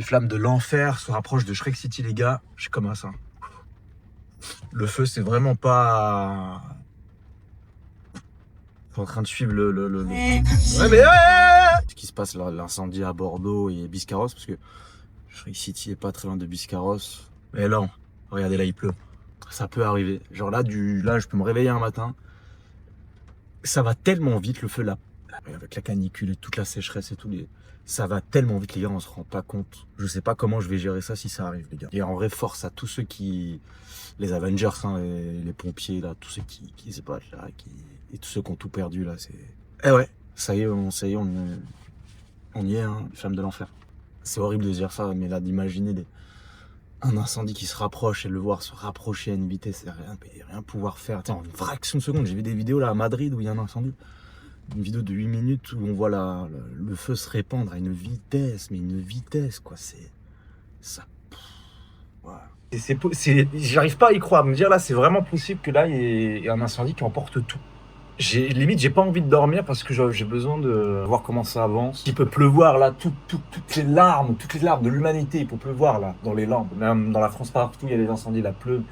Les flammes de l'enfer se rapprochent de Shrek City, les gars. Je suis comme à ça. Le feu, c'est vraiment pas... Je suis en train de suivre le... Ouais, mais... Ce qui se passe là, l'incendie à Bordeaux et Biscarrosse, parce que Shrek City est pas très loin de Biscarrosse. Mais non, regardez, là, il pleut. Ça peut arriver. Genre là, là, je peux me réveiller un matin. Ça va tellement vite, le feu, là. Avec la canicule et toute la sécheresse et tout, ça va tellement vite, les gars, on se rend pas compte. Je sais pas comment je vais gérer ça si ça arrive, les gars. Et en vrai, force à tous ceux qui... Les Avengers, hein, les pompiers, là, tous ceux qui se battent, là, et tous ceux qui ont tout perdu, là, c'est... Eh ouais, ça y est, on y est, hein, les flammes de l'enfer. C'est horrible de dire ça, mais là, d'imaginer un incendie qui se rapproche et le voir se rapprocher à une vitesse et rien pouvoir faire. Tiens, en une fraction de seconde, j'ai vu des vidéos là à Madrid où il y a un incendie. Une vidéo de 8 minutes où on voit le feu se répandre à une vitesse, mais une vitesse, quoi. C'est ça. Voilà. J'arrive pas à y croire, à me dire là, c'est vraiment possible que là, il y ait un incendie qui emporte tout. Limite, j'ai pas envie de dormir parce que j'ai besoin de voir comment ça avance. Il peut pleuvoir là, toutes les larmes de l'humanité, il peut pleuvoir là, dans les Landes. Même dans la France, partout, il y a des incendies là, pleut.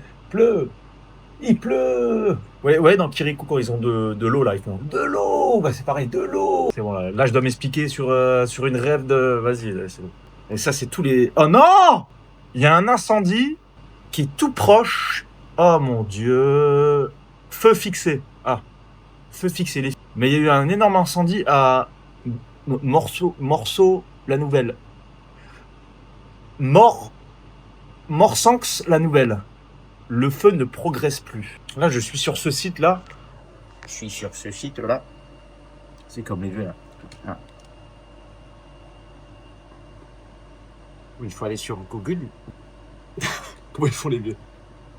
Il pleut. Ouais, dans Kirikou, quand ils ont de l'eau, là, ils font de l'eau. Bah, c'est pareil, de l'eau. C'est bon, là, je dois m'expliquer sur une rêve de... Vas-y, là, c'est bon. Et ça, c'est tous les... Oh non! Il y a un incendie qui est tout proche. Oh mon Dieu. Feu fixé. Ah, feu fixé. Mais il y a eu un énorme incendie à Morceau, la Nouvelle. Morsanx, la Nouvelle. Le feu ne progresse plus. Là, je suis sur ce site-là. C'est comme les vieux, là. Ah. Oui, il faut aller sur Google. Comment ils font les vieux?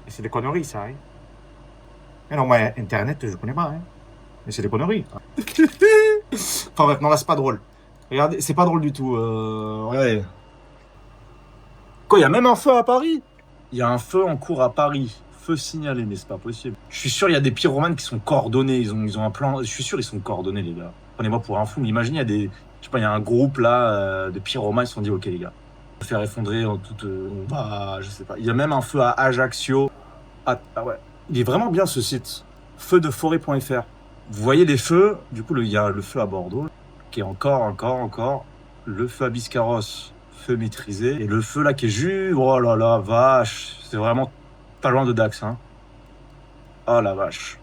C'est des conneries, ça, hein. Mais non, moi, Internet, je connais pas, hein. Mais c'est des conneries. Enfin bref, non, là, c'est pas drôle. Regardez, c'est pas drôle du tout. Regardez. Quoi, il y a même un feu à Paris? Il y a un feu en cours à Paris. Feu signalé, mais c'est pas possible. Je suis sûr, il y a des pyromanes qui sont coordonnés. Ils ont un plan. Je suis sûr, ils sont coordonnés, les gars. Prenez-moi pour un fou. Mais imaginez, il y a je sais pas, il y a un groupe là de pyromanes. Ils se sont dit, ok, les gars, on va faire effondrer en toute. Je sais pas. Il y a même un feu à Ajaccio. Ah ouais. Il est vraiment bien ce site. Feudeforêt.fr. Vous voyez les feux. Du coup, il y a le feu à Bordeaux, qui est encore. Le feu à Biscarrosse. Feu maîtrisé. Et le feu là qui est juste... Oh là là, vache. C'est vraiment pas loin de Dax, hein. Oh la vache.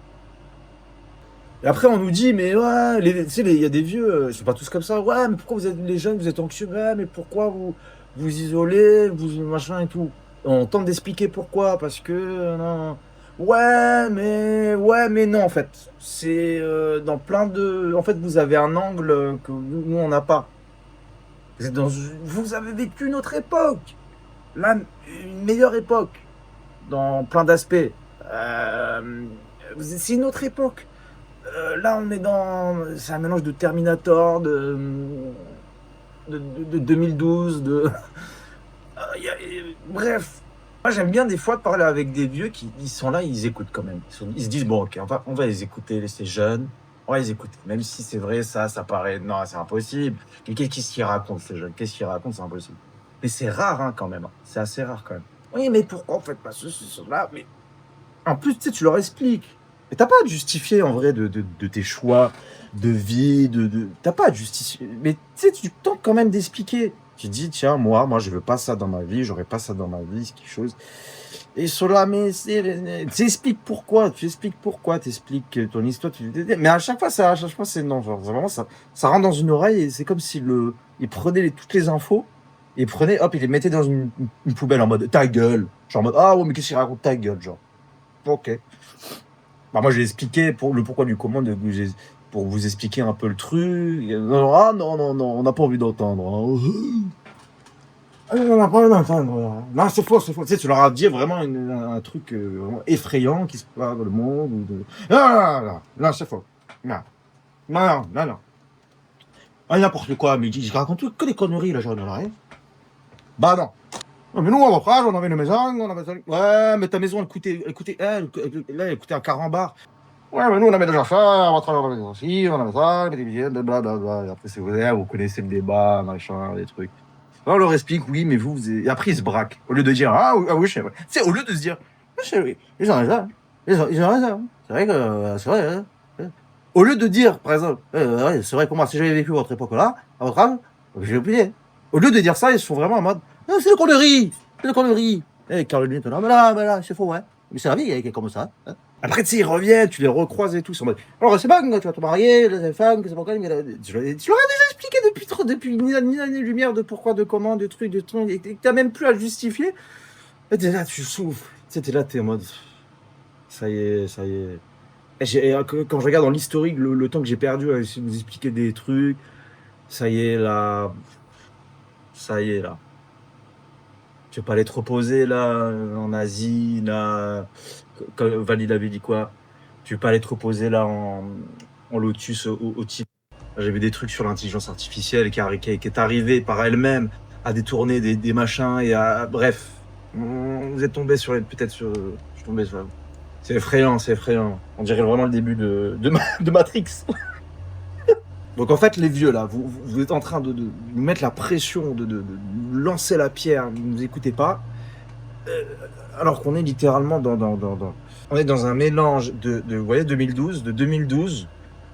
Et après, on nous dit, mais ouais, tu sais, il y a des vieux, ils sont pas tous comme ça. Ouais, mais pourquoi vous êtes les jeunes, vous êtes anxieux? Ouais, mais pourquoi vous isolez, vous machin et tout. On tente d'expliquer pourquoi, parce que non. Ouais, mais non, en fait. C'est dans plein de. En fait, vous avez un angle que nous on n'a pas. Vous avez vécu notre époque, là, une meilleure époque, dans plein d'aspects. C'est une autre époque. Là, on est c'est un mélange de Terminator, de 2012, bref. Moi, j'aime bien des fois parler avec des vieux ils sont là, ils écoutent quand même. Ils se disent, bon, ok, on va les écouter, ces jeunes. On va les écouter. Même si c'est vrai, ça paraît... Non, c'est impossible. Mais qu'est-ce qu'ils racontent, ces jeunes? Qu'est-ce qu'ils racontent? C'est impossible. Mais c'est rare, hein, quand même. C'est assez rare, quand même. Oui, mais pourquoi on fait pas ceci, cela? Mais en plus, tu sais, tu leur expliques. Mais t'as pas à te justifier, en vrai, de tes choix de vie, T'as pas à te justifier. Mais tu sais, tu tentes quand même d'expliquer. Tu dis, tiens, moi, je veux pas ça dans ma vie, j'aurais pas ça dans ma vie, c'est quelque chose. Et sur là, mais tu expliques pourquoi, tu expliques ton histoire, mais à chaque fois, c'est non, genre, vraiment, ça rentre dans une oreille et c'est comme si il prenait toutes les infos, et il les mettait dans une poubelle en mode ta gueule. Genre en mode, ah ouais, mais qu'est-ce qu'il raconte ta gueule, genre. Ok. Bah, moi, j'ai expliqué le pourquoi du comment, pour vous expliquer un peu le truc. Non, on n'a pas envie d'entendre. Hein. On n'a pas envie d'entendre. Non, c'est faux. Tu sais, tu leur as dit vraiment un truc vraiment effrayant qui se passe dans le monde. Non, c'est faux. Non. Ah, n'importe quoi, mais je raconte que des conneries, là, j'en ai rien. Bah non. Non, mais nous, à votre âge, on avait une maison, Ouais, mais ta maison, elle coûtait un carambar. Ouais, mais nous, on avait déjà ça, on va maison aussi, on avait ça, blablabla. Et après, vous connaissez le débat, machin, des trucs. on leur explique, oui, mais et après, ils se braquent. Au lieu de dire, oui, c'est vrai. C'est au lieu de se dire, oui, ils ont raison. Ils ont raison. C'est vrai que, c'est vrai. Au lieu de dire, par exemple, ouais, c'est vrai que moi, si j'avais vécu votre époque-là, à votre âge, j'ai oublié. Au lieu de dire ça, ils sont vraiment en mode, non, c'est le connerie. C'est le connerie. Et Caroline, non, mais là, c'est faux, ouais. Mais c'est la vie qui est comme ça. Hein. Après, tu sais, ils reviennent, tu les recroises et tout. Ils sont en mode, alors, c'est pas que tu vas te marier, les femmes, que c'est pas quand même. Tu leur as déjà expliqué depuis une année-lumière de pourquoi, de comment, de trucs, de trucs, et que t'as même plus à le justifier. Et t'es là, tu souffles. Tu sais, t'es là, t'es en mode, ça y est, ça y est. Quand je regarde dans l'historique, le temps que j'ai perdu à essayer de vous expliquer des trucs, ça y est, là. Ça y est, là. Tu vas pas aller te reposer, là, en Asie, là. Comme Valide avait dit quoi? Tu veux pas aller te reposer, là, en lotus au Tibet. J'ai vu des trucs sur l'intelligence artificielle qui est arrivée par elle-même à détourner des machins et à. Bref. Vous êtes tombé sur. Peut-être sur. Je suis tombé sur. C'est effrayant, c'est effrayant. On dirait vraiment le début de Matrix. Donc en fait, les vieux, là, vous êtes en train de nous mettre la pression, de lancer la pierre, vous ne nous écoutez pas, alors qu'on est littéralement On est dans un mélange vous voyez, 2012,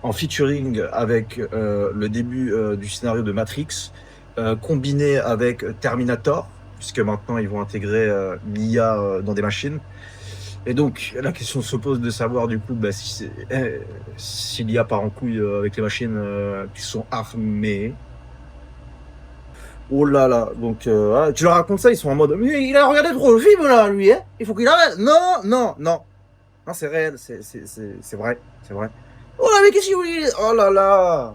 en featuring avec le début du scénario de Matrix, combiné avec Terminator, puisque maintenant ils vont intégrer l'IA dans des machines. Et donc, la question se pose de savoir, du coup, s'il y a part en couille avec les machines qui sont armées. Oh là là, donc, tu leur racontes ça, ils sont en mode, mais il a regardé trop le film, là, lui, hein. Il faut qu'il arrête. Non, non, non. Non, c'est réel, c'est vrai, c'est vrai. Oh là, mais qu'est-ce que vous voulez? Oh là là.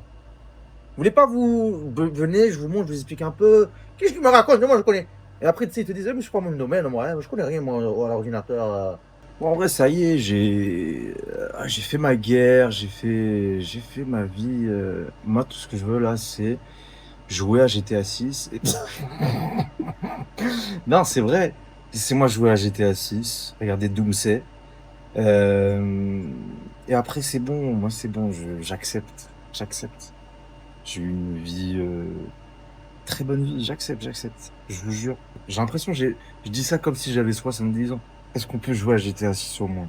Vous voulez pas venez, je vous montre, je vous explique un peu. Qu'est-ce que tu me racontes? Moi, je connais. Et après, tu sais, ils te disent, mais c'est pas mon domaine, moi, hein. Je connais rien, moi, à l'ordinateur. Bon, en vrai, ça y est, j'ai fait ma guerre, j'ai fait ma vie. Moi, tout ce que je veux là, c'est jouer à GTA 6. Non, c'est vrai. Laissez-moi jouer à GTA 6. Regardez Doomsday. Euh, Et après, c'est bon. Moi, c'est bon. J'accepte. J'accepte. J'ai eu une vie, très bonne vie. J'accepte. Je vous jure. J'ai l'impression, je dis ça comme si j'avais 70 ans. Est-ce qu'on peut jouer à GTA 6 au moins?